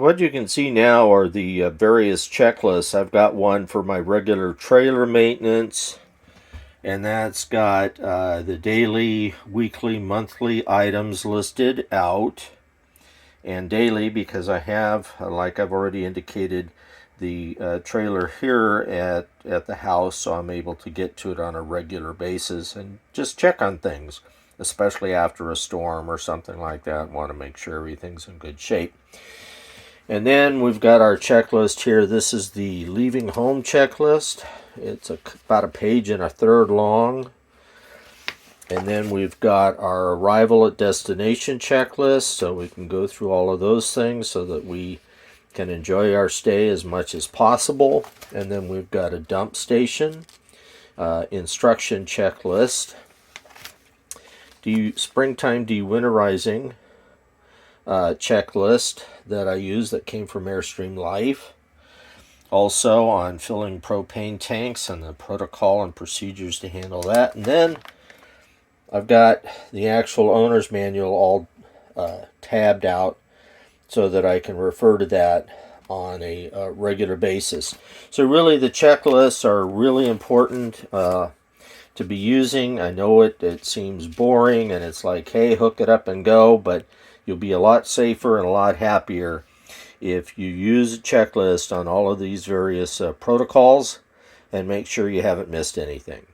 what you can see now are the various checklists. I've got one for my regular trailer maintenance, and that's got the daily, weekly, monthly items listed out. And daily because I have, like I've already indicated, the trailer here at the house, so I'm able to get to it on a regular basis and just check on things, especially after a storm or something like that. Want to make sure everything's in good shape. And then we've got our checklist here. This is the leaving home checklist. It's about a page and a third long. And then we've got our arrival at destination checklist, so we can go through all of those things so that we can enjoy our stay as much as possible. And then we've got a dump station instruction checklist, springtime dewinterizing checklist that I use that came from Airstream Life. Also on filling propane tanks and the protocol and procedures to handle that. And then I've got the actual owner's manual all tabbed out so that I can refer to that on a regular basis. So really the checklists are really important to be using. I know it seems boring and it's like, hey, hook it up and go, but you'll be a lot safer and a lot happier if you use a checklist on all of these various protocols and make sure you haven't missed anything.